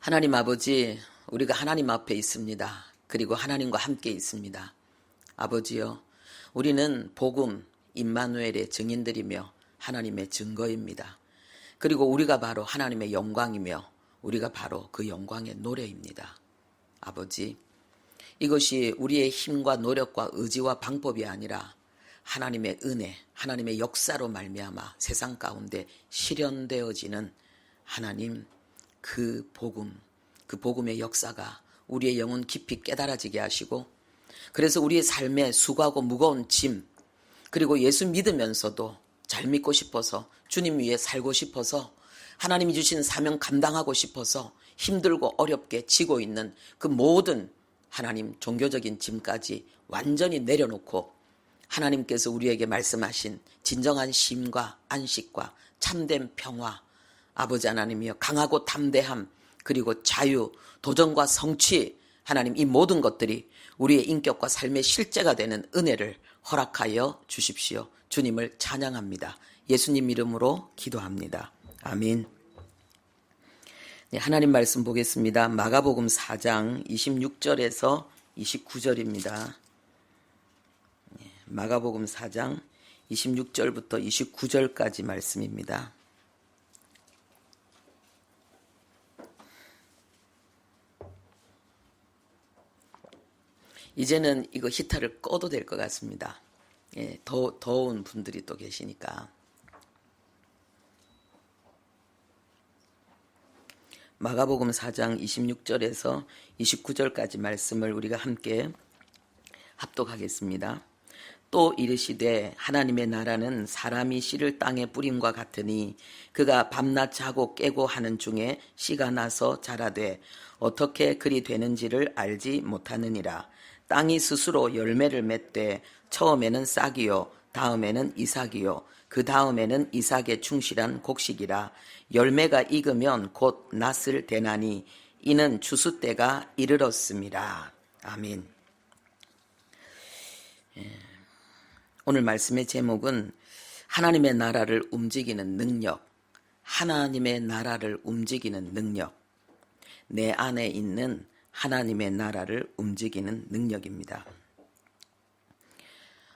하나님 아버지, 우리가 하나님 앞에 있습니다. 그리고 하나님과 함께 있습니다. 아버지요, 우리는 복음 임마누엘의 증인들이며 하나님의 증거입니다. 그리고 우리가 바로 하나님의 영광이며 우리가 바로 그 영광의 노래입니다. 아버지, 이것이 우리의 힘과 노력과 의지와 방법이 아니라 하나님의 은혜, 하나님의 역사로 말미암아 세상 가운데 실현되어지는 하나님 그 복음의 역사가 우리의 영혼 깊이 깨달아지게 하시고, 그래서 우리의 삶에 수고하고 무거운 짐, 그리고 예수 믿으면서도 잘 믿고 싶어서 주님 위에 살고 싶어서 하나님이 주신 사명 감당하고 싶어서 힘들고 어렵게 지고 있는 그 모든 하나님 종교적인 짐까지 완전히 내려놓고 하나님께서 우리에게 말씀하신 진정한 쉼과 안식과 참된 평화, 아버지 하나님이여, 강하고 담대함, 그리고 자유, 도전과 성취, 하나님 이 모든 것들이 우리의 인격과 삶의 실제가 되는 은혜를 허락하여 주십시오. 주님을 찬양합니다. 예수님 이름으로 기도합니다. 아멘. 네, 하나님 말씀 보겠습니다. 마가복음 4장 26절에서 29절입니다. 마가복음 4장 26절부터 29절까지 말씀입니다. 이제는 이거 히터를 꺼도 될 것 같습니다. 예, 더운 분들이 또 계시니까. 마가복음 4장 26절에서 29절까지 말씀을 우리가 함께 합독하겠습니다. 또 이르시되 하나님의 나라는 사람이 씨를 땅에 뿌림과 같으니 그가 밤낮 자고 깨고 하는 중에 씨가 나서 자라되 어떻게 그리 되는지를 알지 못하느니라. 땅이 스스로 열매를 맺되 처음에는 싹이요 다음에는 이삭이요 그 다음에는 이삭의 충실한 곡식이라. 열매가 익으면 곧 낫을 대나니 이는 추수 때가 이르렀음이라. 아멘. 오늘 말씀의 제목은 하나님의 나라를 움직이는 능력, 하나님의 나라를 움직이는 능력, 내 안에 있는 하나님의 나라를 움직이는 능력입니다.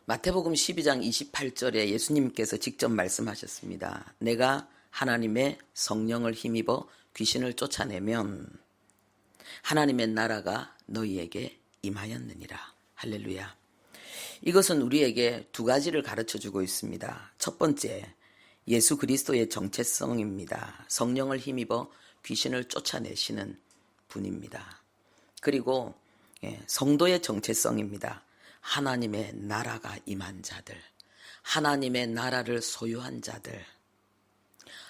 마태복음 12장 28절에 예수님께서 직접 말씀하셨습니다. 내가 하나님의 성령을 힘입어 귀신을 쫓아내면 하나님의 나라가 너희에게 임하였느니라. 할렐루야. 이것은 우리에게 두 가지를 가르쳐주고 있습니다. 첫 번째, 예수 그리스도의 정체성입니다. 성령을 힘입어 귀신을 쫓아내시는 분입니다. 그리고 성도의 정체성입니다. 하나님의 나라가 임한 자들, 하나님의 나라를 소유한 자들,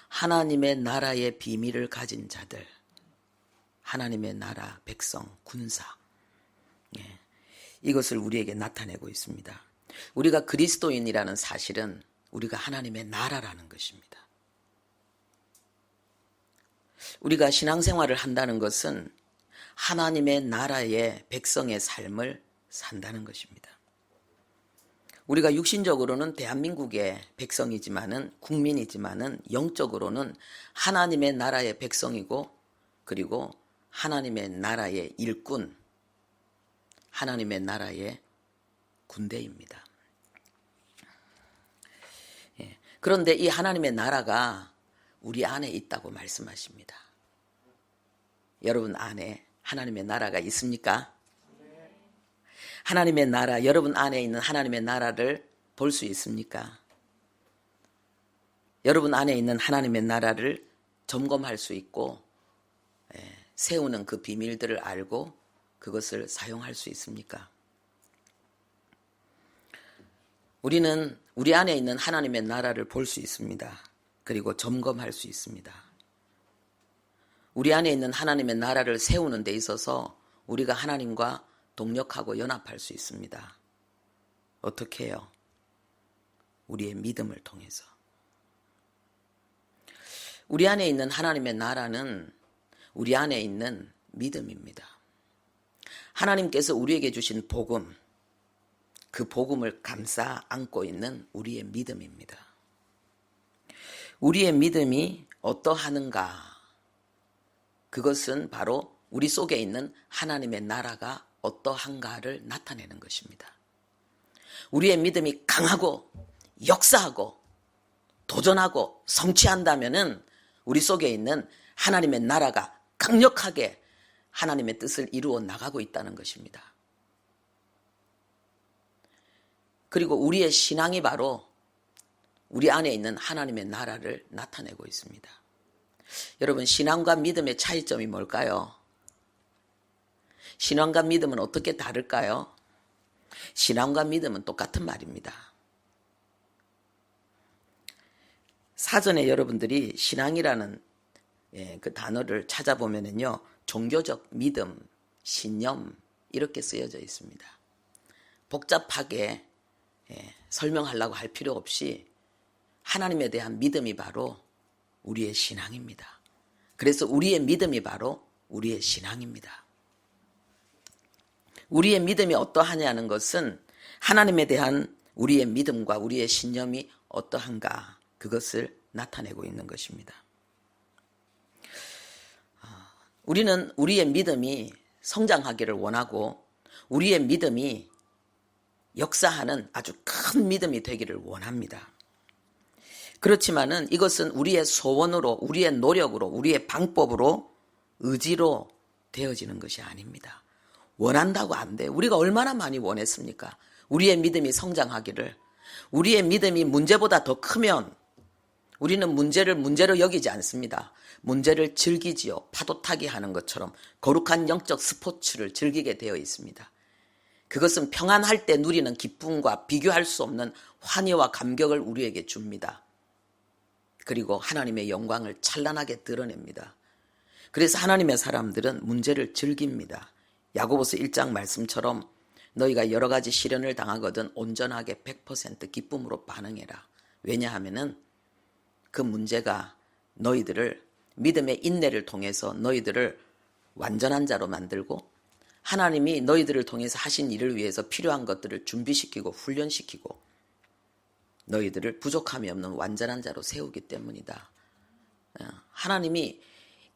하나님의 나라의 비밀을 가진 자들, 하나님의 나라 백성, 군사, 이것을 우리에게 나타내고 있습니다. 우리가 그리스도인이라는 사실은 우리가 하나님의 나라라는 것입니다. 우리가 신앙생활을 한다는 것은 하나님의 나라의 백성의 삶을 산다는 것입니다. 우리가 육신적으로는 대한민국의 백성이지만은, 국민이지만은 영적으로는 하나님의 나라의 백성이고, 그리고 하나님의 나라의 일꾼, 하나님의 나라의 군대입니다. 그런데 이 하나님의 나라가 우리 안에 있다고 말씀하십니다. 여러분 안에 하나님의 나라가 있습니까? 하나님의 나라, 여러분 안에 있는 하나님의 나라를 볼 수 있습니까? 여러분 안에 있는 하나님의 나라를 점검할 수 있고, 세우는 그 비밀들을 알고 그것을 사용할 수 있습니까? 우리는 우리 안에 있는 하나님의 나라를 볼 수 있습니다. 그리고 점검할 수 있습니다. 우리 안에 있는 하나님의 나라를 세우는 데 있어서 우리가 하나님과 동력하고 연합할 수 있습니다. 어떻게 해요? 우리의 믿음을 통해서. 우리 안에 있는 하나님의 나라는 우리 안에 있는 믿음입니다. 하나님께서 우리에게 주신 복음, 그 복음을 감싸 안고 있는 우리의 믿음입니다. 우리의 믿음이 어떠하는가? 그것은 바로 우리 속에 있는 하나님의 나라가 어떠한가를 나타내는 것입니다. 우리의 믿음이 강하고 역사하고 도전하고 성취한다면은 우리 속에 있는 하나님의 나라가 강력하게 하나님의 뜻을 이루어 나가고 있다는 것입니다. 그리고 우리의 신앙이 바로 우리 안에 있는 하나님의 나라를 나타내고 있습니다. 여러분, 신앙과 믿음의 차이점이 뭘까요? 신앙과 믿음은 어떻게 다를까요? 신앙과 믿음은 똑같은 말입니다. 사전에 여러분들이 신앙이라는 그 단어를 찾아보면요, 종교적 믿음, 신념 이렇게 쓰여져 있습니다. 복잡하게 설명하려고 할 필요 없이 하나님에 대한 믿음이 바로 우리의 신앙입니다. 그래서 우리의 믿음이 바로 우리의 신앙입니다. 우리의 믿음이 어떠하냐는 것은 하나님에 대한 우리의 믿음과 우리의 신념이 어떠한가, 그것을 나타내고 있는 것입니다. 우리는 우리의 믿음이 성장하기를 원하고 우리의 믿음이 역사하는 아주 큰 믿음이 되기를 원합니다. 그렇지만은 이것은 우리의 소원으로, 우리의 노력으로, 우리의 방법으로, 의지로 되어지는 것이 아닙니다. 원한다고 안 돼요. 우리가 얼마나 많이 원했습니까? 우리의 믿음이 성장하기를. 우리의 믿음이 문제보다 더 크면 우리는 문제를 문제로 여기지 않습니다. 문제를 즐기지요. 파도 타기 하는 것처럼 거룩한 영적 스포츠를 즐기게 되어 있습니다. 그것은 평안할 때 누리는 기쁨과 비교할 수 없는 환희와 감격을 우리에게 줍니다. 그리고 하나님의 영광을 찬란하게 드러냅니다. 그래서 하나님의 사람들은 문제를 즐깁니다. 야고보서 1장 말씀처럼 너희가 여러 가지 시련을 당하거든 온전하게 100% 기쁨으로 반응해라. 왜냐하면은 그 문제가 너희들을 믿음의 인내를 통해서 너희들을 완전한 자로 만들고 하나님이 너희들을 통해서 하신 일을 위해서 필요한 것들을 준비시키고 훈련시키고 너희들을 부족함이 없는 완전한 자로 세우기 때문이다. 하나님이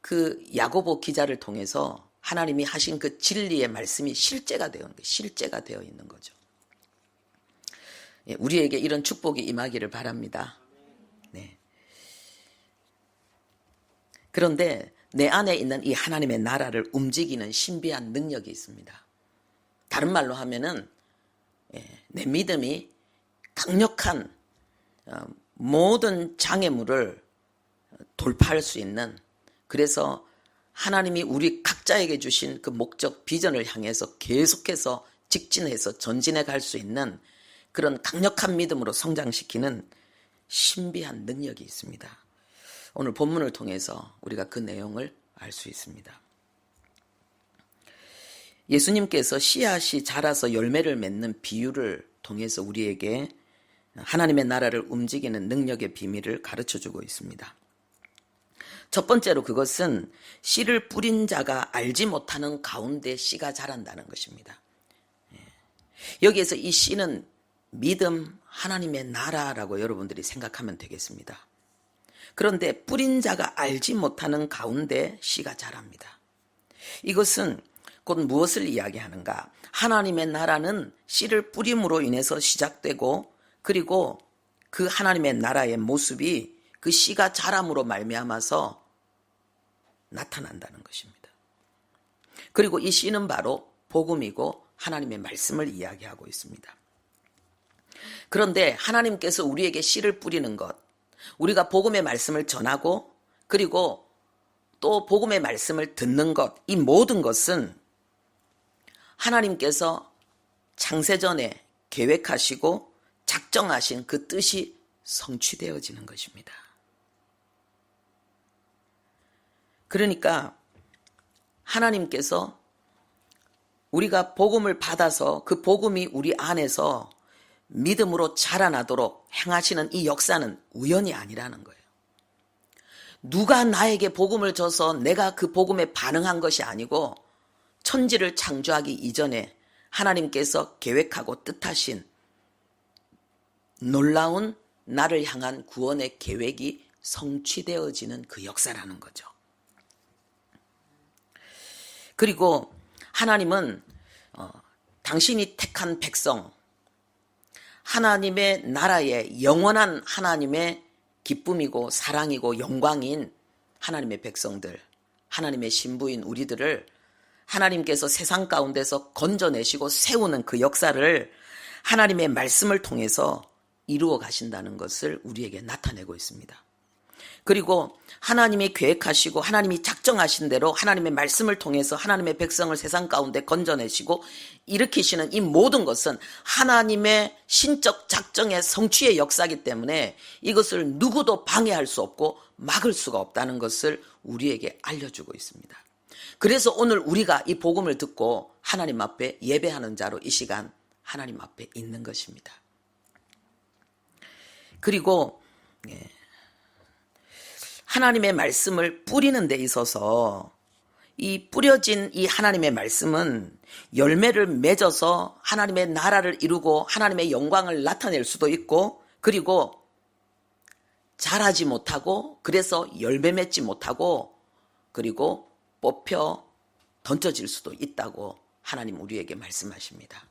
그 야고보 기자를 통해서 하나님이 하신 그 진리의 말씀이 실제가 되어 있는 거예요. 실제가 되어 있는 거죠. 우리에게 이런 축복이 임하기를 바랍니다. 네. 그런데 내 안에 있는 이 하나님의 나라를 움직이는 신비한 능력이 있습니다. 다른 말로 하면은 내 믿음이 강력한 모든 장애물을 돌파할 수 있는, 그래서 하나님이 우리 각자에게 주신 그 목적 비전을 향해서 계속해서 직진해서 전진해 갈 수 있는 그런 강력한 믿음으로 성장시키는 신비한 능력이 있습니다. 오늘 본문을 통해서 우리가 그 내용을 알 수 있습니다. 예수님께서 씨앗이 자라서 열매를 맺는 비유를 통해서 우리에게 하나님의 나라를 움직이는 능력의 비밀을 가르쳐주고 있습니다. 첫 번째로 그것은 씨를 뿌린 자가 알지 못하는 가운데 씨가 자란다는 것입니다. 여기에서 이 씨는 믿음, 하나님의 나라라고 여러분들이 생각하면 되겠습니다. 그런데 뿌린 자가 알지 못하는 가운데 씨가 자랍니다. 이것은 곧 무엇을 이야기하는가? 하나님의 나라는 씨를 뿌림으로 인해서 시작되고, 그리고 그 하나님의 나라의 모습이 그 씨가 자람으로 말미암아서 나타난다는 것입니다. 그리고 이 씨는 바로 복음이고 하나님의 말씀을 이야기하고 있습니다. 그런데 하나님께서 우리에게 씨를 뿌리는 것, 우리가 복음의 말씀을 전하고 그리고 또 복음의 말씀을 듣는 것, 이 모든 것은 하나님께서 창세전에 계획하시고 작정하신 그 뜻이 성취되어지는 것입니다. 그러니까 하나님께서 우리가 복음을 받아서 그 복음이 우리 안에서 믿음으로 자라나도록 행하시는 이 역사는 우연이 아니라는 거예요. 누가 나에게 복음을 줘서 내가 그 복음에 반응한 것이 아니고 천지를 창조하기 이전에 하나님께서 계획하고 뜻하신 놀라운 나를 향한 구원의 계획이 성취되어지는 그 역사라는 거죠. 그리고 하나님은 당신이 택한 백성, 하나님의 나라의 영원한 하나님의 기쁨이고 사랑이고 영광인 하나님의 백성들, 하나님의 신부인 우리들을 하나님께서 세상 가운데서 건져내시고 세우는 그 역사를 하나님의 말씀을 통해서 이루어 가신다는 것을 우리에게 나타내고 있습니다. 그리고 하나님이 계획하시고 하나님이 작정하신 대로 하나님의 말씀을 통해서 하나님의 백성을 세상 가운데 건져내시고 일으키시는 이 모든 것은 하나님의 신적 작정의 성취의 역사이기 때문에 이것을 누구도 방해할 수 없고 막을 수가 없다는 것을 우리에게 알려주고 있습니다. 그래서 오늘 우리가 이 복음을 듣고 하나님 앞에 예배하는 자로 이 시간 하나님 앞에 있는 것입니다. 그리고 하나님의 말씀을 뿌리는 데 있어서 이 뿌려진 이 하나님의 말씀은 열매를 맺어서 하나님의 나라를 이루고 하나님의 영광을 나타낼 수도 있고, 그리고 자라지 못하고 그래서 열매 맺지 못하고 그리고 뽑혀 던져질 수도 있다고 하나님 우리에게 말씀하십니다.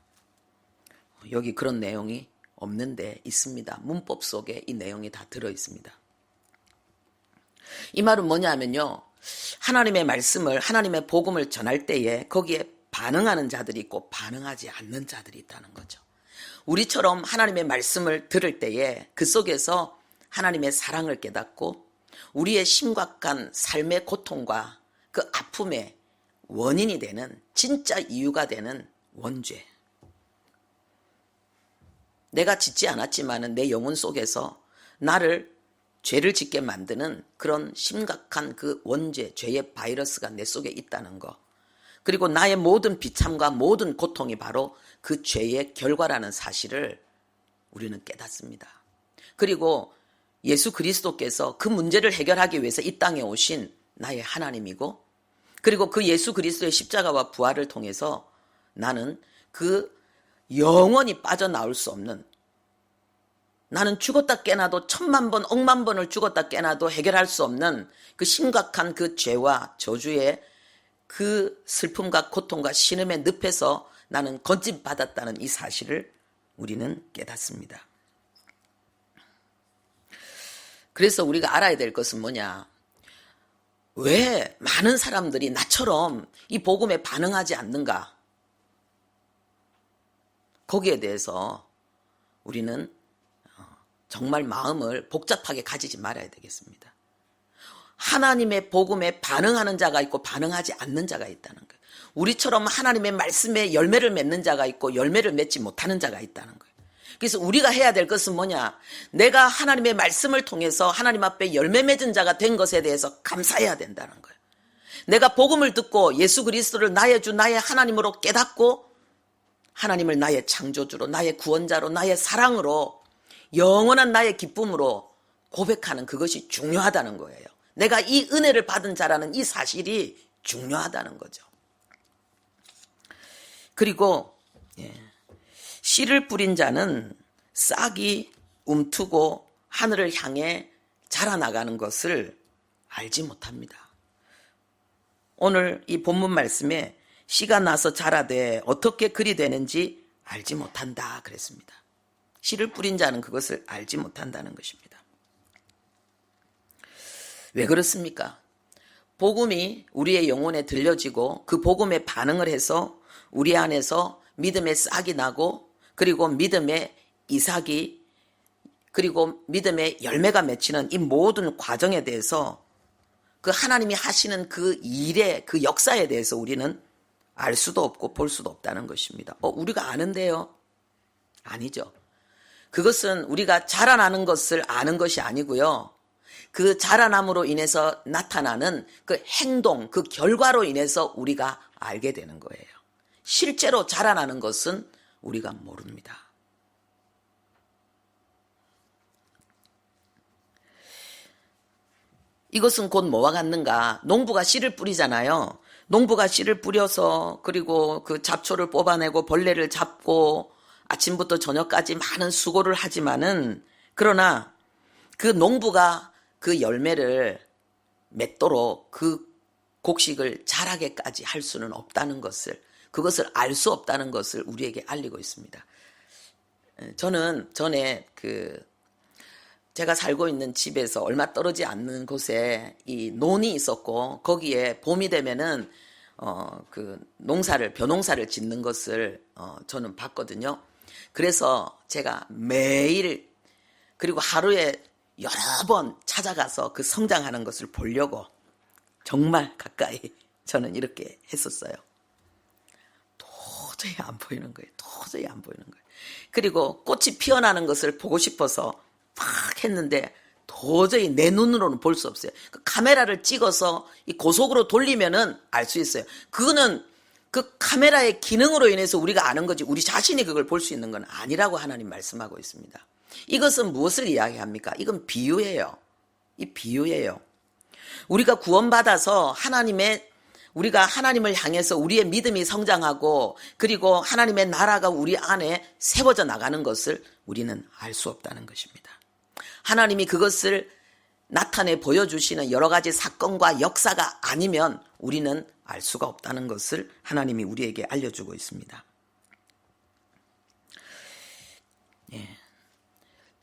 여기 그런 내용이 없는데 있습니다. 문법 속에 이 내용이 다 들어있습니다. 이 말은 뭐냐면요, 하나님의 말씀을, 하나님의 복음을 전할 때에 거기에 반응하는 자들이 있고 반응하지 않는 자들이 있다는 거죠. 우리처럼 하나님의 말씀을 들을 때에 그 속에서 하나님의 사랑을 깨닫고 우리의 심각한 삶의 고통과 그 아픔의 원인이 되는, 진짜 이유가 되는 원죄, 내가 짓지 않았지만은 내 영혼 속에서 나를 죄를 짓게 만드는 그런 심각한 그 원죄, 죄의 바이러스가 내 속에 있다는 거, 그리고 나의 모든 비참과 모든 고통이 바로 그 죄의 결과라는 사실을 우리는 깨닫습니다. 그리고 예수 그리스도께서 그 문제를 해결하기 위해서 이 땅에 오신 나의 하나님이고, 그리고 그 예수 그리스도의 십자가와 부활을 통해서 나는 그 영원히 빠져나올 수 없는, 나는 죽었다 깨나도 1000만 번, 억만 번을 죽었다 깨나도 해결할 수 없는 그 심각한 그 죄와 저주의 그 슬픔과 고통과 신음의 늪에서 나는 건짐받았다는 이 사실을 우리는 깨닫습니다. 그래서 우리가 알아야 될 것은 뭐냐? 왜 많은 사람들이 나처럼 이 복음에 반응하지 않는가? 거기에 대해서 우리는 정말 마음을 복잡하게 가지지 말아야 되겠습니다. 하나님의 복음에 반응하는 자가 있고 반응하지 않는 자가 있다는 거예요. 우리처럼 하나님의 말씀에 열매를 맺는 자가 있고 열매를 맺지 못하는 자가 있다는 거예요. 그래서 우리가 해야 될 것은 뭐냐? 내가 하나님의 말씀을 통해서 하나님 앞에 열매 맺은 자가 된 것에 대해서 감사해야 된다는 거예요. 내가 복음을 듣고 예수 그리스도를 나의 주, 나의 하나님으로 깨닫고 하나님을 나의 창조주로, 나의 구원자로, 나의 사랑으로, 영원한 나의 기쁨으로 고백하는 그것이 중요하다는 거예요. 내가 이 은혜를 받은 자라는 이 사실이 중요하다는 거죠. 그리고 씨를 뿌린 자는 싹이 움트고 하늘을 향해 자라나가는 것을 알지 못합니다. 오늘 이 본문 말씀에 씨가 나서 자라되 어떻게 그리 되는지 알지 못한다 그랬습니다. 씨를 뿌린 자는 그것을 알지 못한다는 것입니다. 왜 그렇습니까? 복음이 우리의 영혼에 들려지고 그 복음에 반응을 해서 우리 안에서 믿음의 싹이 나고, 그리고 믿음의 이삭이, 그리고 믿음의 열매가 맺히는 이 모든 과정에 대해서, 그 하나님이 하시는 그 일의 그 역사에 대해서 우리는 알 수도 없고 볼 수도 없다는 것입니다. 우리가 아는데요? 아니죠. 그것은 우리가 자라나는 것을 아는 것이 아니고요. 그 자라남으로 인해서 나타나는 그 행동, 그 결과로 인해서 우리가 알게 되는 거예요. 실제로 자라나는 것은 우리가 모릅니다. 이것은 곧 뭐와 같는가? 농부가 씨를 뿌리잖아요. 농부가 씨를 뿌려서 그리고 그 잡초를 뽑아내고 벌레를 잡고 아침부터 저녁까지 많은 수고를 하지만은, 그러나 그 농부가 그 열매를 맺도록 그 곡식을 자라게까지 할 수는 없다는 것을, 그것을 알 수 없다는 것을 우리에게 알리고 있습니다. 저는 전에 제가 살고 있는 집에서 얼마 떨어지지 않는 곳에 이 논이 있었고, 거기에 봄이 되면은 벼농사를 짓는 것을 저는 봤거든요. 그래서 제가 매일, 그리고 하루에 여러 번 찾아가서 그 성장하는 것을 보려고 정말 가까이 저는 이렇게 했었어요. 도저히 안 보이는 거예요. 도저히 안 보이는 거예요. 그리고 꽃이 피어나는 것을 보고 싶어서 막 했는데 도저히 내 눈으로는 볼 수 없어요. 그 카메라를 찍어서 이 고속으로 돌리면은 알 수 있어요. 그거는 그 카메라의 기능으로 인해서 우리가 아는 거지, 우리 자신이 그걸 볼 수 있는 건 아니라고 하나님 말씀하고 있습니다. 이것은 무엇을 이야기합니까? 이건 비유예요. 이 비유예요. 우리가 구원받아서 우리가 하나님을 향해서 우리의 믿음이 성장하고, 그리고 하나님의 나라가 우리 안에 세워져 나가는 것을 우리는 알 수 없다는 것입니다. 하나님이 그것을 나타내 보여주시는 여러 가지 사건과 역사가 아니면 우리는 알 수가 없다는 것을 하나님이 우리에게 알려주고 있습니다.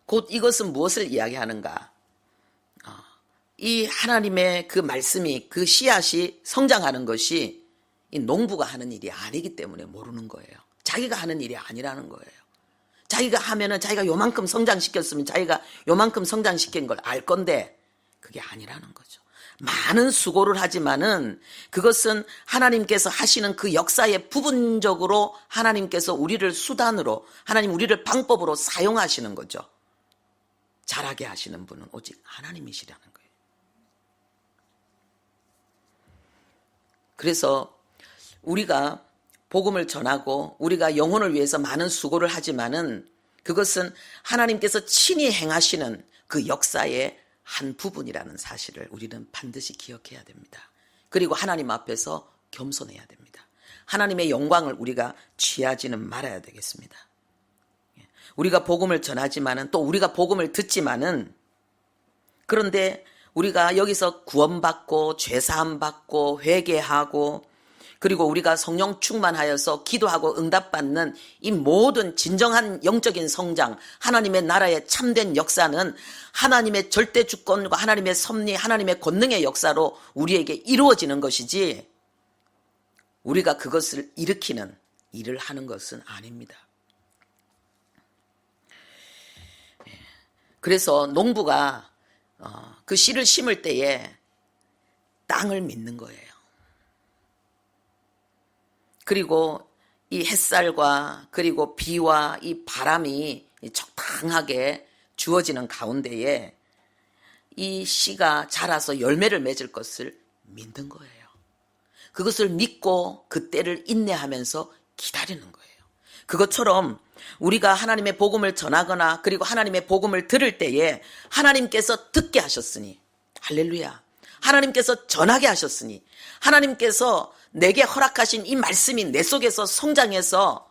곧 이것은 무엇을 이야기하는가? 이 하나님의 그 말씀이, 그 씨앗이 성장하는 것이 이 농부가 하는 일이 아니기 때문에 모르는 거예요. 자기가 하는 일이 아니라는 거예요. 자기가 하면은 자기가 요만큼 성장시켰으면 자기가 요만큼 성장시킨 걸 알 건데 그게 아니라는 거죠. 많은 수고를 하지만은 그것은 하나님께서 하시는 그 역사에 부분적으로 하나님께서 우리를 수단으로, 하나님 우리를 방법으로 사용하시는 거죠. 자라게 하시는 분은 오직 하나님이시라는 거예요. 그래서 우리가 복음을 전하고 우리가 영혼을 위해서 많은 수고를 하지만은 그것은 하나님께서 친히 행하시는 그 역사의 한 부분이라는 사실을 우리는 반드시 기억해야 됩니다. 그리고 하나님 앞에서 겸손해야 됩니다. 하나님의 영광을 우리가 취하지는 말아야 되겠습니다. 우리가 복음을 전하지만은, 또 우리가 복음을 듣지만은, 그런데 우리가 여기서 구원받고 죄사함 받고 회개하고, 그리고 우리가 성령 충만하여서 기도하고 응답받는 이 모든 진정한 영적인 성장, 하나님의 나라의 참된 역사는 하나님의 절대 주권과 하나님의 섭리, 하나님의 권능의 역사로 우리에게 이루어지는 것이지, 우리가 그것을 일으키는 일을 하는 것은 아닙니다. 그래서 농부가 그 씨를 심을 때에 땅을 믿는 거예요. 그리고 이 햇살과 그리고 비와 이 바람이 적당하게 주어지는 가운데에 이 씨가 자라서 열매를 맺을 것을 믿는 거예요. 그것을 믿고 그 때를 인내하면서 기다리는 거예요. 그것처럼 우리가 하나님의 복음을 전하거나 그리고 하나님의 복음을 들을 때에 하나님께서 듣게 하셨으니, 할렐루야, 하나님께서 전하게 하셨으니, 하나님께서 내게 허락하신 이 말씀이 내 속에서 성장해서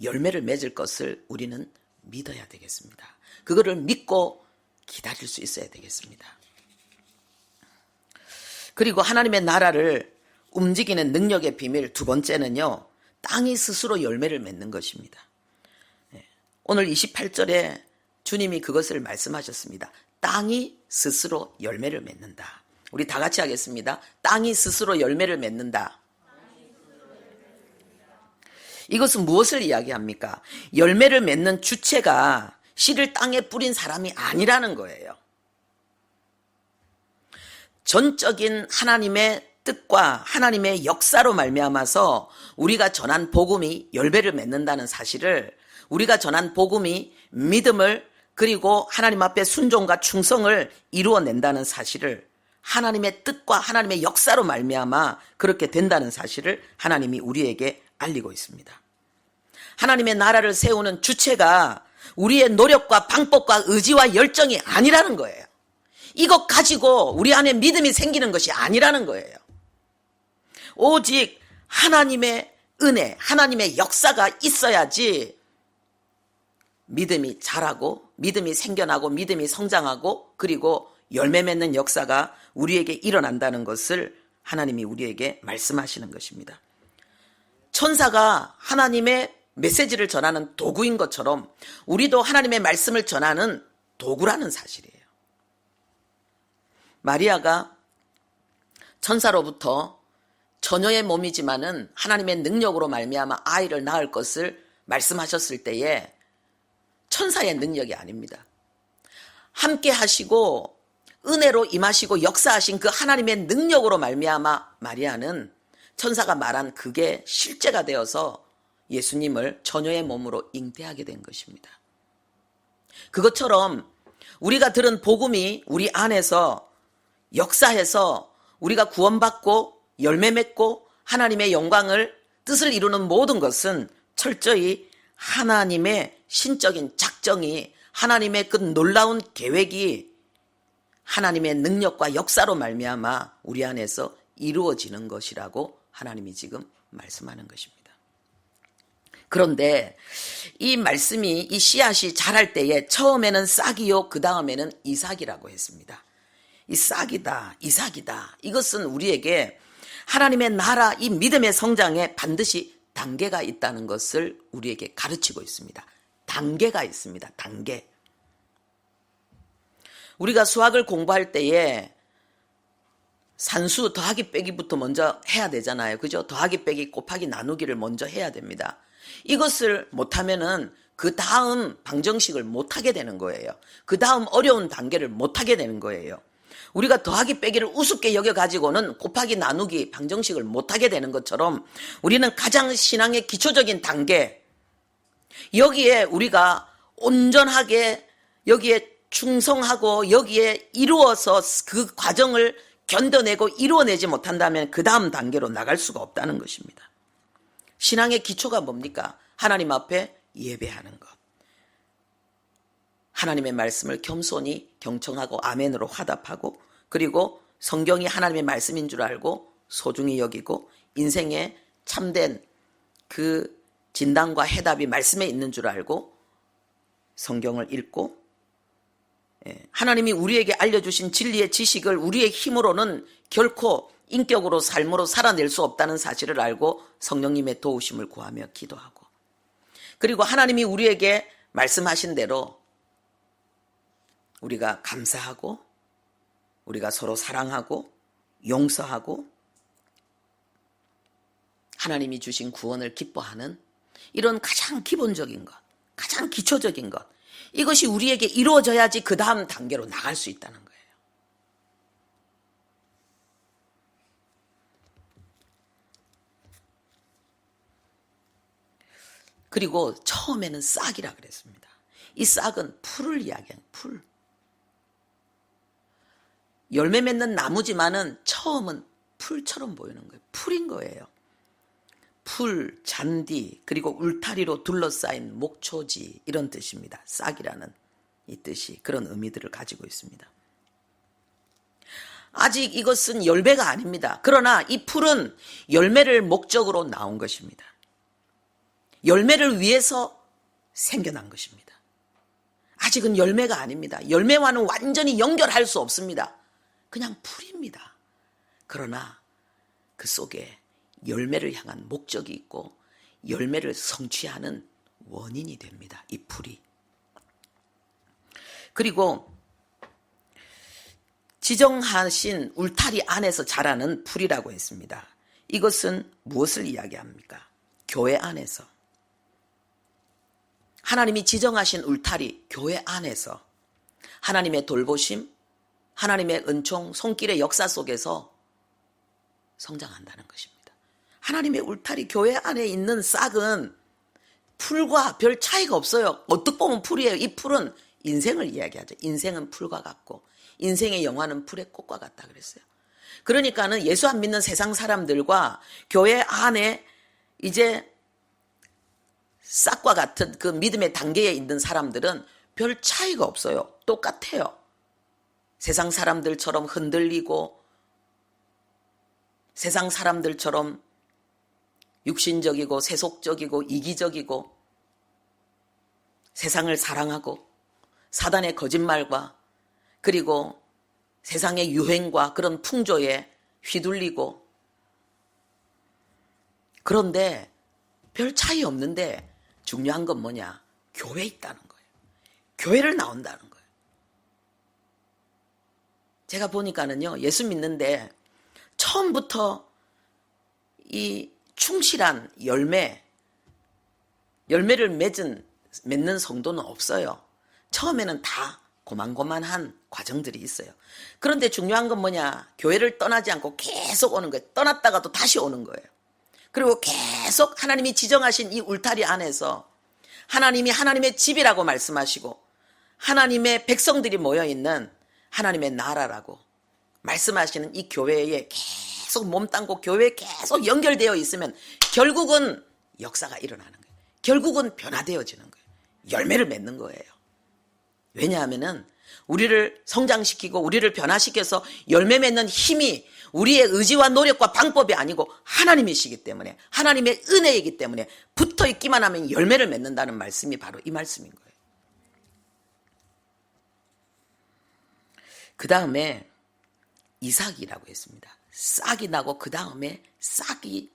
열매를 맺을 것을 우리는 믿어야 되겠습니다. 그거를 믿고 기다릴 수 있어야 되겠습니다. 그리고 하나님의 나라를 움직이는 능력의 비밀 두 번째는요, 땅이 스스로 열매를 맺는 것입니다. 오늘 28절에 주님이 그것을 말씀하셨습니다. 땅이 스스로 열매를 맺는다. 우리 다 같이 하겠습니다. 땅이 스스로 열매를 맺는다. 이것은 무엇을 이야기합니까? 열매를 맺는 주체가 씨를 땅에 뿌린 사람이 아니라는 거예요. 전적인 하나님의 뜻과 하나님의 역사로 말미암아서 우리가 전한 복음이 열매를 맺는다는 사실을, 우리가 전한 복음이 믿음을 그리고 하나님 앞에 순종과 충성을 이루어낸다는 사실을, 하나님의 뜻과 하나님의 역사로 말미암아 그렇게 된다는 사실을 하나님이 우리에게 알리고 있습니다. 하나님의 나라를 세우는 주체가 우리의 노력과 방법과 의지와 열정이 아니라는 거예요. 이것 가지고 우리 안에 믿음이 생기는 것이 아니라는 거예요. 오직 하나님의 은혜, 하나님의 역사가 있어야지 믿음이 자라고, 믿음이 생겨나고, 믿음이 성장하고, 그리고 열매 맺는 역사가 우리에게 일어난다는 것을 하나님이 우리에게 말씀하시는 것입니다. 천사가 하나님의 메시지를 전하는 도구인 것처럼 우리도 하나님의 말씀을 전하는 도구라는 사실이에요. 마리아가 천사로부터 처녀의 몸이지만은 하나님의 능력으로 말미암아 아이를 낳을 것을 말씀하셨을 때에 천사의 능력이 아닙니다. 함께 하시고 은혜로 임하시고 역사하신 그 하나님의 능력으로 말미암아 마리아는 천사가 말한 그게 실제가 되어서 예수님을 처녀의 몸으로 잉태하게 된 것입니다. 그것처럼 우리가 들은 복음이 우리 안에서 역사해서 우리가 구원받고 열매 맺고 하나님의 영광을 뜻을 이루는 모든 것은 철저히 하나님의 신적인 작정이 하나님의 그 놀라운 계획이 하나님의 능력과 역사로 말미암아 우리 안에서 이루어지는 것이라고 하나님이 지금 말씀하는 것입니다. 그런데 이 말씀이 이 씨앗이 자랄 때에 처음에는 싹이요 그 다음에는 이삭이라고 했습니다. 이 싹이다 이삭이다 이것은 우리에게 하나님의 나라 이 믿음의 성장에 반드시 단계가 있다는 것을 우리에게 가르치고 있습니다. 단계가 있습니다. 단계. 우리가 수학을 공부할 때에 산수 더하기 빼기부터 먼저 해야 되잖아요. 그죠? 더하기 빼기 곱하기 나누기를 먼저 해야 됩니다. 이것을 못하면은 그 다음 방정식을 못하게 되는 거예요. 그 다음 어려운 단계를 못하게 되는 거예요. 우리가 더하기 빼기를 우습게 여겨가지고는 곱하기 나누기 방정식을 못하게 되는 것처럼 우리는 가장 신앙의 기초적인 단계, 여기에 우리가 온전하게 여기에 충성하고 여기에 이루어서 그 과정을 견뎌내고 이루어내지 못한다면 그 다음 단계로 나갈 수가 없다는 것입니다. 신앙의 기초가 뭡니까? 하나님 앞에 예배하는 것. 하나님의 말씀을 겸손히 경청하고 아멘으로 화답하고 그리고 성경이 하나님의 말씀인 줄 알고 소중히 여기고 인생에 참된 그 진단과 해답이 말씀에 있는 줄 알고 성경을 읽고 하나님이 우리에게 알려주신 진리의 지식을 우리의 힘으로는 결코 인격으로 삶으로 살아낼 수 없다는 사실을 알고 성령님의 도우심을 구하며 기도하고 그리고 하나님이 우리에게 말씀하신 대로 우리가 감사하고 우리가 서로 사랑하고 용서하고 하나님이 주신 구원을 기뻐하는 이런 가장 기본적인 것, 가장 기초적인 것 이것이 우리에게 이루어져야지 그 다음 단계로 나갈 수 있다는 거예요. 그리고 처음에는 싹이라 그랬습니다. 이 싹은 풀을 이야기하는 풀. 열매 맺는 나무지만은 처음은 풀처럼 보이는 거예요. 풀인 거예요. 풀, 잔디, 그리고 울타리로 둘러싸인 목초지 이런 뜻입니다. 싹이라는 이 뜻이 그런 의미들을 가지고 있습니다. 아직 이것은 열매가 아닙니다. 그러나 이 풀은 열매를 목적으로 나온 것입니다. 열매를 위해서 생겨난 것입니다. 아직은 열매가 아닙니다. 열매와는 완전히 연결할 수 없습니다. 그냥 풀입니다. 그러나 그 속에 열매를 향한 목적이 있고 열매를 성취하는 원인이 됩니다. 이 풀이. 그리고 지정하신 울타리 안에서 자라는 풀이라고 했습니다. 이것은 무엇을 이야기합니까? 교회 안에서. 하나님이 지정하신 울타리, 교회 안에서 하나님의 돌보심, 하나님의 은총, 손길의 역사 속에서 성장한다는 것입니다. 하나님의 울타리, 교회 안에 있는 싹은 풀과 별 차이가 없어요. 어떻게 보면 풀이에요. 이 풀은 인생을 이야기하죠. 인생은 풀과 같고 인생의 영화는 풀의 꽃과 같다 그랬어요. 그러니까는 예수 안 믿는 세상 사람들과 교회 안에 이제 싹과 같은 그 믿음의 단계에 있는 사람들은 별 차이가 없어요. 똑같아요. 세상 사람들처럼 흔들리고 세상 사람들처럼 육신적이고 세속적이고 이기적이고 세상을 사랑하고 사단의 거짓말과 그리고 세상의 유행과 그런 풍조에 휘둘리고. 그런데 별 차이 없는데 중요한 건 뭐냐? 교회에 있다는 거예요. 교회를 나온다는 거예요. 제가 보니까는요, 예수 믿는데 처음부터 이 충실한 열매를 맺는 성도는 없어요. 처음에는 다 고만고만한 과정들이 있어요. 그런데 중요한 건 뭐냐? 교회를 떠나지 않고 계속 오는 거예요. 떠났다가도 다시 오는 거예요. 그리고 계속 하나님이 지정하신 이 울타리 안에서 하나님이 하나님의 집이라고 말씀하시고 하나님의 백성들이 모여있는 하나님의 나라라고 말씀하시는 이 교회에 계속 몸담고 교회에 계속 연결되어 있으면 결국은 역사가 일어나는 거예요. 결국은 변화되어지는 거예요. 열매를 맺는 거예요. 왜냐하면은 우리를 성장시키고 우리를 변화시켜서 열매 맺는 힘이 우리의 의지와 노력과 방법이 아니고 하나님이시기 때문에, 하나님의 은혜이기 때문에 붙어 있기만 하면 열매를 맺는다는 말씀이 바로 이 말씀인 거예요. 그 다음에 이삭이라고 했습니다. 싹이 나고 그 다음에 싹이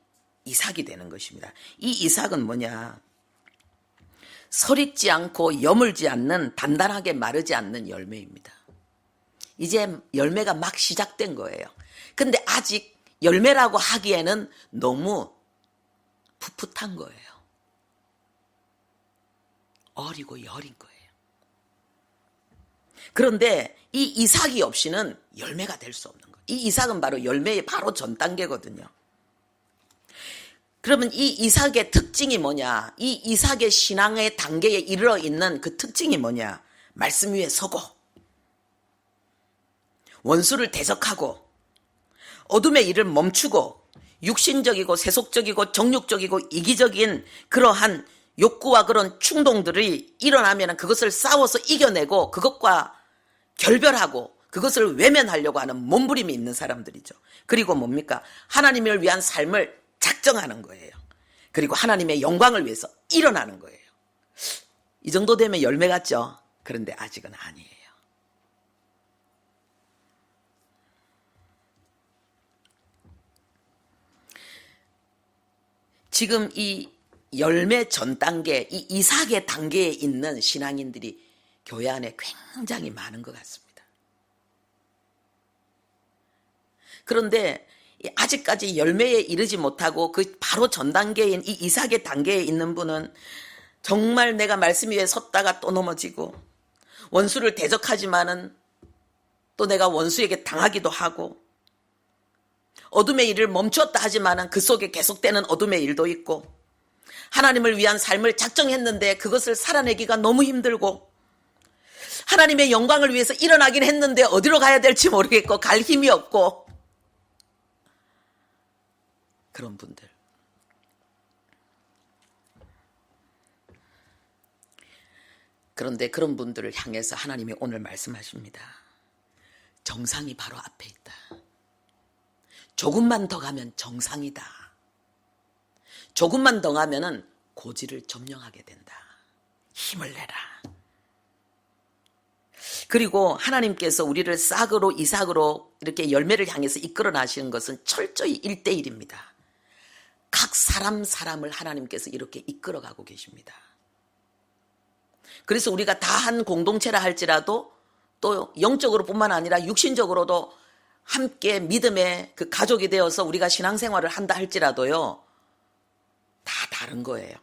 이삭이 되는 것입니다. 이 이삭은 뭐냐? 설익지 않고 여물지 않는, 단단하게 마르지 않는 열매입니다. 이제 열매가 막 시작된 거예요. 근데 아직 열매라고 하기에는 너무 풋풋한 거예요. 어리고 여린 거예요. 그런데 이 이삭이 없이는 열매가 될 수 없는 거예요. 이 이삭은 바로 열매의 바로 전 단계거든요. 그러면 이 이삭의 특징이 뭐냐? 이 이삭의 신앙의 단계에 이르러 있는 그 특징이 뭐냐? 말씀 위에 서고 원수를 대적하고 어둠의 일을 멈추고 육신적이고 세속적이고 정욕적이고 이기적인 그러한 욕구와 그런 충동들이 일어나면 그것을 싸워서 이겨내고 그것과 결별하고 그것을 외면하려고 하는 몸부림이 있는 사람들이죠. 그리고 뭡니까? 하나님을 위한 삶을 작정하는 거예요. 그리고 하나님의 영광을 위해서 일어나는 거예요. 이 정도 되면 열매 같죠? 그런데 아직은 아니에요. 지금 이 열매 전 단계, 이 이삭의 단계에 있는 신앙인들이 교회 안에 굉장히 많은 것 같습니다. 그런데 아직까지 열매에 이르지 못하고 그 바로 전 단계인 이 이삭의 단계에 있는 분은 정말 내가 말씀 위에 섰다가 또 넘어지고 원수를 대적하지만은 또 내가 원수에게 당하기도 하고 어둠의 일을 멈추었다 하지만은 그 속에 계속되는 어둠의 일도 있고 하나님을 위한 삶을 작정했는데 그것을 살아내기가 너무 힘들고 하나님의 영광을 위해서 일어나긴 했는데 어디로 가야 될지 모르겠고 갈 힘이 없고 그런 분들. 그런데 그런 분들을 향해서 하나님이 오늘 말씀하십니다. 정상이 바로 앞에 있다. 조금만 더 가면 정상이다. 조금만 더 가면은 고지를 점령하게 된다. 힘을 내라. 그리고 하나님께서 우리를 싹으로 이삭으로 이렇게 열매를 향해서 이끌어 나시는 것은 철저히 1대1입니다. 각 사람을 하나님께서 이렇게 이끌어가고 계십니다. 그래서 우리가 다 한 공동체라 할지라도 또 영적으로 뿐만 아니라 육신적으로도 함께 믿음의 그 가족이 되어서 우리가 신앙생활을 한다 할지라도요. 다 다른 거예요.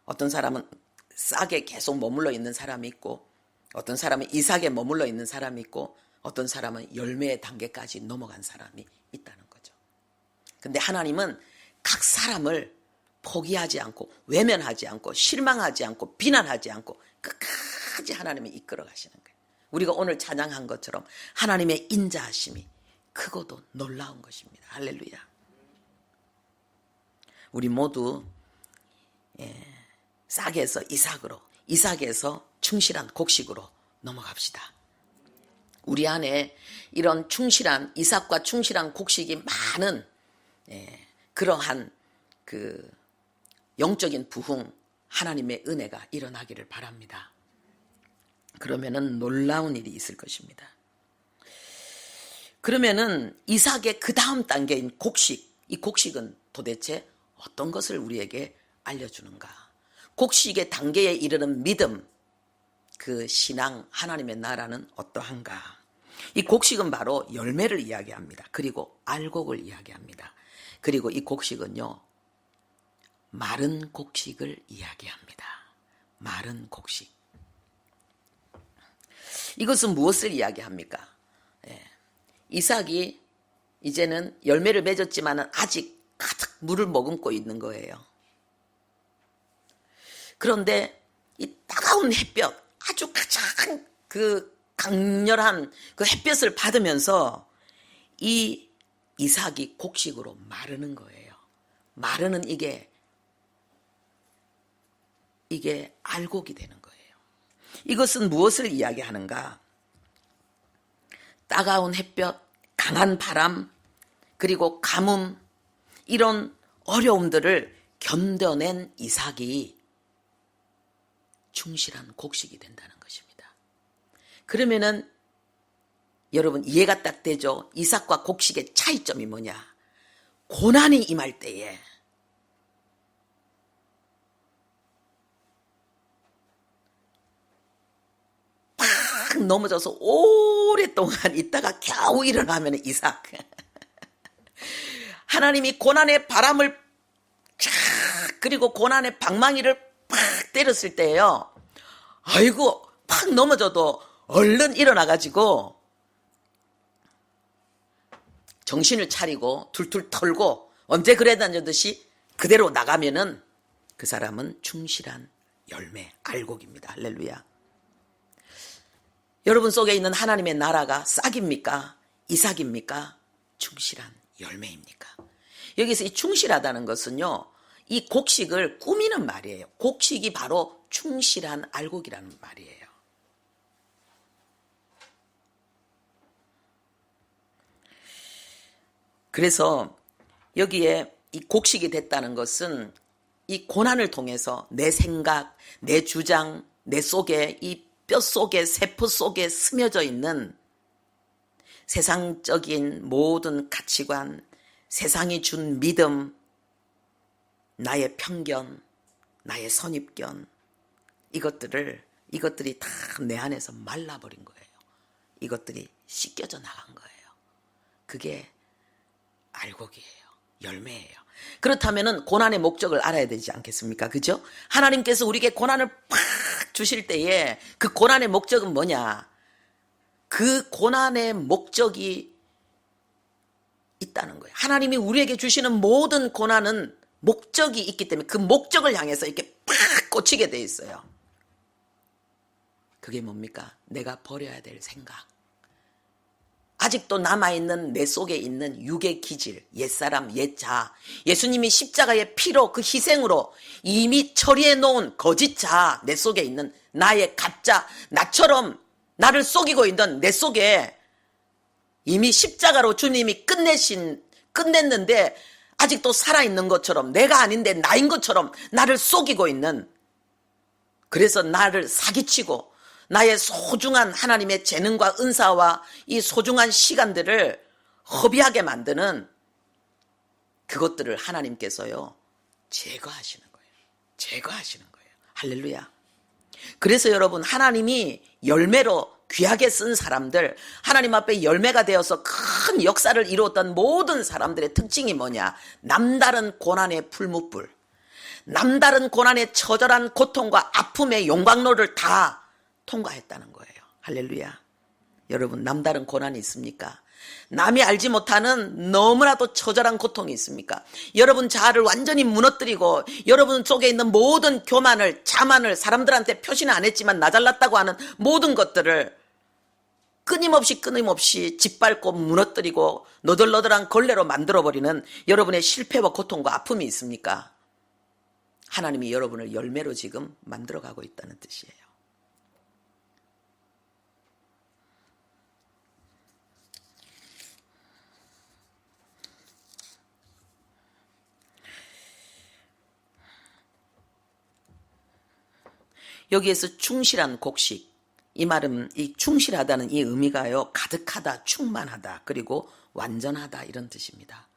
어떤 사람은 싹에 계속 머물러 있는 사람이 있고 어떤 사람은 이삭에 머물러 있는 사람이 있고 어떤 사람은 열매의 단계까지 넘어간 사람이 있다는 거죠. 근데 하나님은 각 사람을 포기하지 않고 외면하지 않고 실망하지 않고 비난하지 않고 끝까지 하나님이 이끌어 가시는 거예요. 우리가 오늘 찬양한 것처럼 하나님의 인자하심이 크고도 놀라운 것입니다. 할렐루야. 우리 모두 싹에서 이삭으로, 이삭에서 충실한 곡식으로 넘어갑시다. 우리 안에 이런 충실한 이삭과 충실한 곡식이 많은 그러한 그 영적인 부흥, 하나님의 은혜가 일어나기를 바랍니다. 그러면은 놀라운 일이 있을 것입니다. 그러면은 이삭의 그 다음 단계인 곡식, 이 곡식은 도대체 어떤 것을 우리에게 알려주는가? 곡식의 단계에 이르는 믿음, 그 신앙, 하나님의 나라는 어떠한가? 이 곡식은 바로 열매를 이야기합니다. 그리고 알곡을 이야기합니다. 그리고 이 곡식은요, 마른 곡식을 이야기합니다. 마른 곡식. 이것은 무엇을 이야기합니까? 이삭이 이제는 열매를 맺었지만 아직 가득 물을 머금고 있는 거예요. 그런데 이 따가운 햇볕, 아주 가장 그 강렬한 그 햇볕을 받으면서 이 이삭이 곡식으로 마르는 거예요. 마르는 이게 알곡이 되는 거예요. 이것은 무엇을 이야기하는가? 따가운 햇볕, 강한 바람, 그리고 가뭄, 이런 어려움들을 견뎌낸 이삭이 충실한 곡식이 된다는 것입니다. 그러면은 여러분 이해가 딱 되죠? 이삭과 곡식의 차이점이 뭐냐? 고난이 임할 때에 팍 넘어져서 오랫동안 있다가 겨우 일어나면 이삭. 하나님이 고난의 바람을 쫙 그리고 고난의 방망이를 팍 때렸을 때예요. 아이고 팍 넘어져도 얼른 일어나가지고 정신을 차리고 툴툴 털고 언제 그래 다녔듯이 그대로 나가면은 그 사람은 충실한 열매, 알곡입니다. 할렐루야. 여러분 속에 있는 하나님의 나라가 싹입니까? 이삭입니까? 충실한 열매입니까? 여기서 이 충실하다는 것은요, 이 곡식을 꾸미는 말이에요. 곡식이 바로 충실한 알곡이라는 말이에요. 그래서 여기에 이 곡식이 됐다는 것은 이 고난을 통해서 내 생각, 내 주장, 내 속에 이 뼛속에 세포 속에 스며져 있는 세상적인 모든 가치관, 세상이 준 믿음, 나의 편견, 나의 선입견, 이것들이 다 내 안에서 말라버린 거예요. 이것들이 씻겨져 나간 거예요. 그게 알곡이에요. 열매예요. 그렇다면은 고난의 목적을 알아야 되지 않겠습니까? 그죠? 하나님께서 우리에게 고난을 팍 주실 때에 그 고난의 목적은 뭐냐? 그 고난의 목적이 있다는 거예요. 하나님이 우리에게 주시는 모든 고난은 목적이 있기 때문에 그 목적을 향해서 이렇게 팍 꽂히게 돼 있어요. 그게 뭡니까? 내가 버려야 될 생각. 아직도 남아있는 내 속에 있는 육의 기질, 옛사람, 옛자, 예수님이 십자가의 피로 그 희생으로 이미 처리해 놓은 거짓 자, 내 속에 있는 나의 가짜, 나처럼 나를 속이고 있는 내 속에 이미 십자가로 주님이 끝냈는데 아직도 살아있는 것처럼 내가 아닌데 나인 것처럼 나를 속이고 있는, 그래서 나를 사기치고 나의 소중한 하나님의 재능과 은사와 이 소중한 시간들을 허비하게 만드는 그것들을 하나님께서요 제거하시는 거예요. 제거하시는 거예요. 할렐루야. 그래서 여러분 하나님이 열매로 귀하게 쓴 사람들, 하나님 앞에 열매가 되어서 큰 역사를 이루었던 모든 사람들의 특징이 뭐냐? 남다른 고난의 풀무불, 남다른 고난의 처절한 고통과 아픔의 용광로를 다 통과했다는 거예요. 할렐루야. 여러분 남다른 고난이 있습니까? 남이 알지 못하는 너무나도 처절한 고통이 있습니까? 여러분 자아를 완전히 무너뜨리고 여러분 속에 있는 모든 교만을, 자만을 사람들한테 표시는 안 했지만 나 잘났다고 하는 모든 것들을 끊임없이 짓밟고 무너뜨리고 너덜너덜한 걸레로 만들어버리는 여러분의 실패와 고통과 아픔이 있습니까? 하나님이 여러분을 열매로 지금 만들어가고 있다는 뜻이에요. 여기에서 충실한 곡식, 이 말은 이 충실하다는 이 의미가요, 가득하다, 충만하다, 그리고 완전하다 이런 뜻입니다.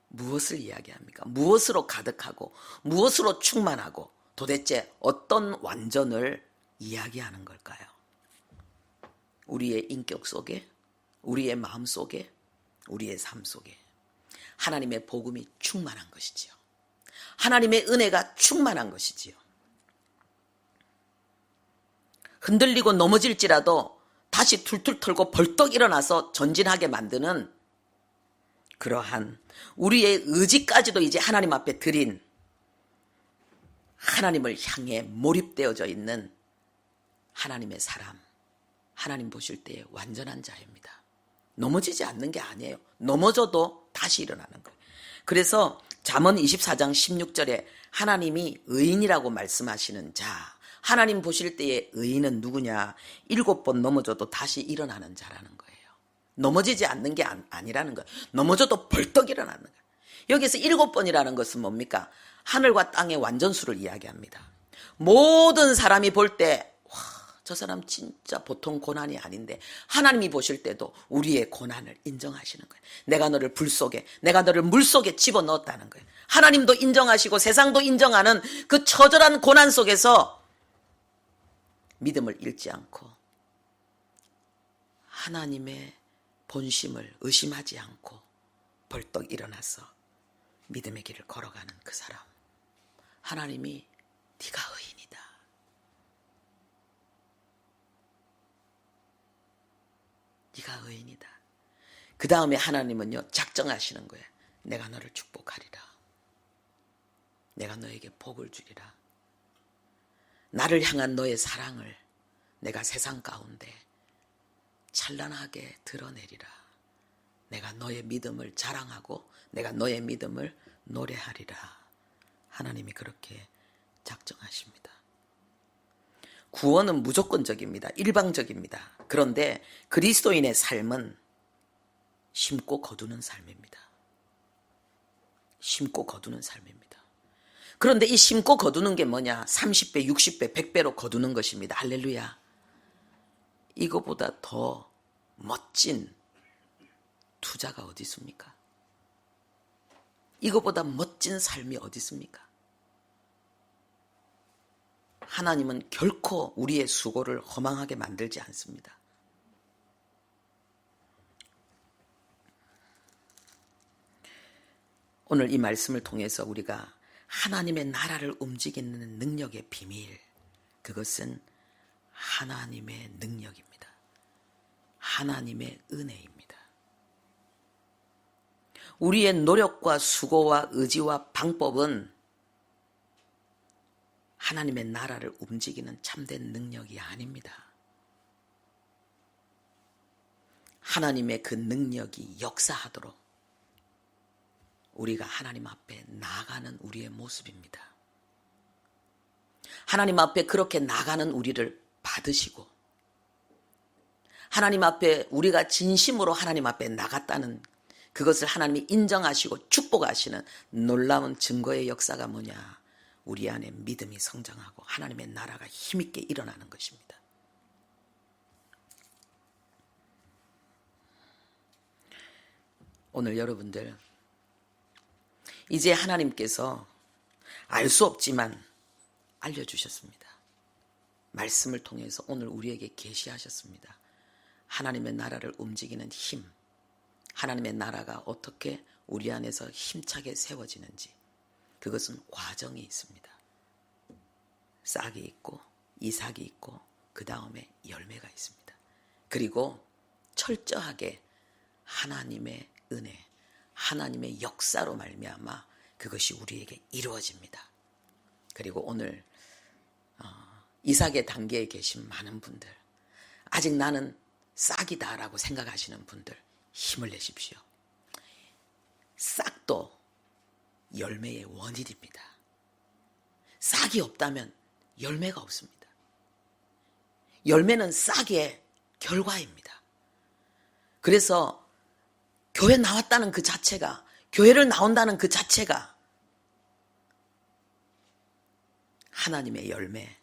무엇을 이야기합니까? 무엇으로 가득하고 무엇으로 충만하고 도대체 어떤 완전을 이야기하는 걸까요? 우리의 인격 속에, 우리의 마음 속에, 우리의 삶 속에 하나님의 복음이 충만한 것이지요. 하나님의 은혜가 충만한 것이지요. 흔들리고 넘어질지라도 다시 툴툴 털고 벌떡 일어나서 전진하게 만드는 그러한 우리의 의지까지도 이제 하나님 앞에 드린 하나님을 향해 몰입되어져 있는 하나님의 사람, 하나님 보실 때의 완전한 자입니다. 넘어지지 않는 게 아니에요. 넘어져도 다시 일어나는 거예요. 그래서 잠언 24장 16절에 하나님이 의인이라고 말씀하시는 자, 하나님 보실 때의 의인은 누구냐? 7번 넘어져도 다시 일어나는 자라는 거예요. 넘어지지 않는 게 아니라는 거예요. 넘어져도 벌떡 일어나는 거예요. 여기서 7번이라는 것은 뭡니까? 하늘과 땅의 완전수를 이야기합니다. 모든 사람이 볼 때 저 사람 진짜 보통 고난이 아닌데 하나님이 보실 때도 우리의 고난을 인정하시는 거예요. 내가 너를 불 속에, 내가 너를 물 속에 집어넣었다는 거예요. 하나님도 인정하시고 세상도 인정하는 그 처절한 고난 속에서 믿음을 잃지 않고 하나님의 본심을 의심하지 않고 벌떡 일어나서 믿음의 길을 걸어가는 그 사람, 하나님이 네가 의인이다, 네가 의인이다. 그 다음에 하나님은요 작정하시는 거예요. 내가 너를 축복하리라, 내가 너에게 복을 주리라, 나를 향한 너의 사랑을 내가 세상 가운데 찬란하게 드러내리라, 내가 너의 믿음을 자랑하고 내가 너의 믿음을 노래하리라. 하나님이 그렇게 작정하십니다. 구원은 무조건적입니다. 일방적입니다. 그런데 그리스도인의 삶은 심고 거두는 삶입니다. 심고 거두는 삶입니다. 그런데 이 심고 거두는 게 뭐냐? 30배, 60배, 100배로 거두는 것입니다. 할렐루야. 이거보다 더 멋진 투자가 어디 있습니까? 이거보다 멋진 삶이 어디 있습니까? 하나님은 결코 우리의 수고를 허망하게 만들지 않습니다. 오늘 이 말씀을 통해서 우리가 하나님의 나라를 움직이는 능력의 비밀, 그것은 하나님의 능력입니다. 하나님의 은혜입니다. 우리의 노력과 수고와 의지와 방법은 하나님의 나라를 움직이는 참된 능력이 아닙니다. 하나님의 그 능력이 역사하도록 우리가 하나님 앞에 나아가는 우리의 모습입니다. 하나님 앞에 그렇게 나가는 우리를 받으시고 하나님 앞에 우리가 진심으로 하나님 앞에 나갔다는 그것을 하나님이 인정하시고 축복하시는 놀라운 증거의 역사가 뭐냐? 우리 안에 믿음이 성장하고 하나님의 나라가 힘있게 일어나는 것입니다. 오늘 여러분들 이제 하나님께서 알 수 없지만 알려주셨습니다. 말씀을 통해서 오늘 우리에게 계시하셨습니다. 하나님의 나라를 움직이는 힘, 하나님의 나라가 어떻게 우리 안에서 힘차게 세워지는지, 그것은 과정이 있습니다. 싹이 있고 이삭이 있고 그 다음에 열매가 있습니다. 그리고 철저하게 하나님의 은혜, 하나님의 역사로 말미암아 그것이 우리에게 이루어집니다. 그리고 오늘 이삭의 단계에 계신 많은 분들, 아직 나는 싹이다라고 생각하시는 분들 힘을 내십시오. 싹도 열매의 원인입니다. 싹이 없다면 열매가 없습니다. 열매는 싹의 결과입니다. 그래서 교회 나왔다는 그 자체가, 교회를 나온다는 그 자체가 하나님의 열매,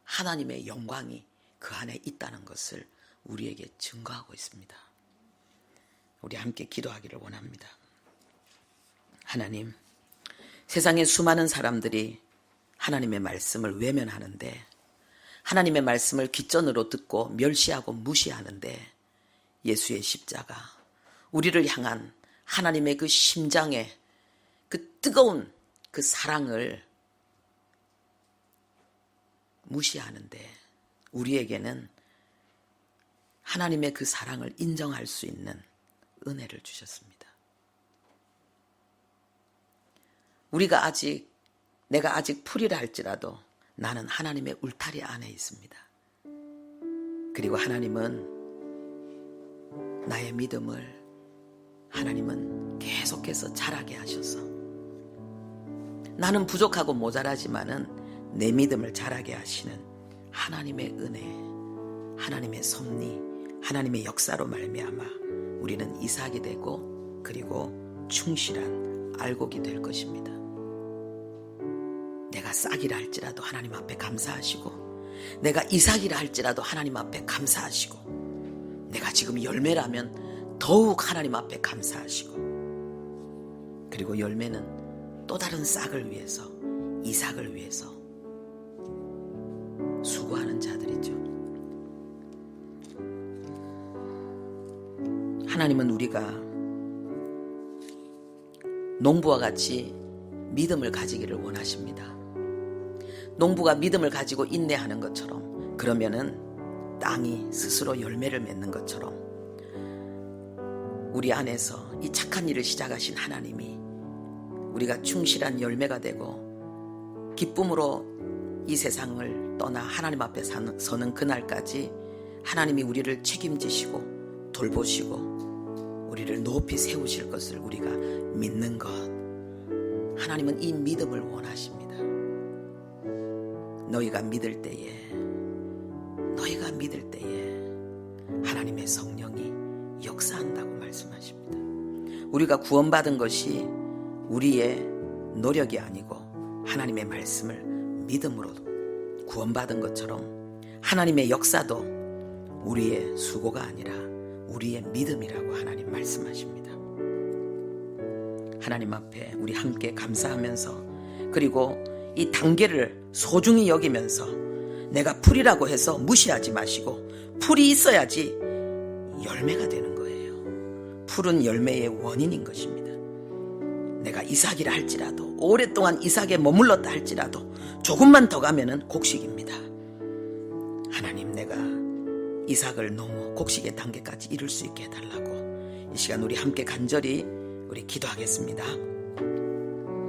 하나님의 영광이 그 안에 있다는 것을 우리에게 증거하고 있습니다. 우리 함께 기도하기를 원합니다. 하나님, 세상의 수많은 사람들이 하나님의 말씀을 외면하는데, 하나님의 말씀을 귓전으로 듣고 멸시하고 무시하는데, 예수의 십자가, 우리를 향한 하나님의 그 심장의 그 뜨거운 그 사랑을 무시하는데, 우리에게는 하나님의 그 사랑을 인정할 수 있는 은혜를 주셨습니다. 내가 아직 풀이라 할지라도 나는 하나님의 울타리 안에 있습니다. 그리고 하나님은 나의 믿음을 하나님은 계속해서 자라게 하셔서, 나는 부족하고 모자라지만은 내 믿음을 자라게 하시는 하나님의 은혜, 하나님의 섭리, 하나님의 역사로 말미암아 우리는 이삭이 되고 그리고 충실한 알곡이 될 것입니다. 내가 싹이라 할지라도 하나님 앞에 감사하시고, 내가 이삭이라 할지라도 하나님 앞에 감사하시고, 내가 지금 열매라면 더욱 하나님 앞에 감사하시고, 그리고 열매는 또 다른 싹을 위해서, 이삭을 위해서 수고하는 자들이죠. 하나님은 우리가 농부와 같이 믿음을 가지기를 원하십니다. 농부가 믿음을 가지고 인내하는 것처럼, 그러면은 땅이 스스로 열매를 맺는 것처럼, 우리 안에서 이 착한 일을 시작하신 하나님이 우리가 충실한 열매가 되고 기쁨으로 이 세상을 떠나 하나님 앞에 서는 그날까지 하나님이 우리를 책임지시고 돌보시고 우리를 높이 세우실 것을 우리가 믿는 것, 하나님은 이 믿음을 원하십니다. 너희가 믿을 때에 하나님의 성령이 역사한다고 말씀하십니다. 우리가 구원받은 것이 우리의 노력이 아니고 하나님의 말씀을 믿음으로 구원받은 것처럼, 하나님의 역사도 우리의 수고가 아니라 우리의 믿음이라고 하나님 말씀하십니다. 하나님 앞에 우리 함께 감사하면서, 그리고 이 단계를 소중히 여기면서, 내가 풀이라고 해서 무시하지 마시고, 풀이 있어야지 열매가 되는 거예요. 풀은 열매의 원인인 것입니다. 내가 이삭이라 할지라도, 오랫동안 이삭에 머물렀다 할지라도 조금만 더 가면은 곡식입니다. 하나님, 내가 이삭을 넘어 곡식의 단계까지 이룰 수 있게 해달라고 이 시간 우리 함께 간절히 우리 기도하겠습니다.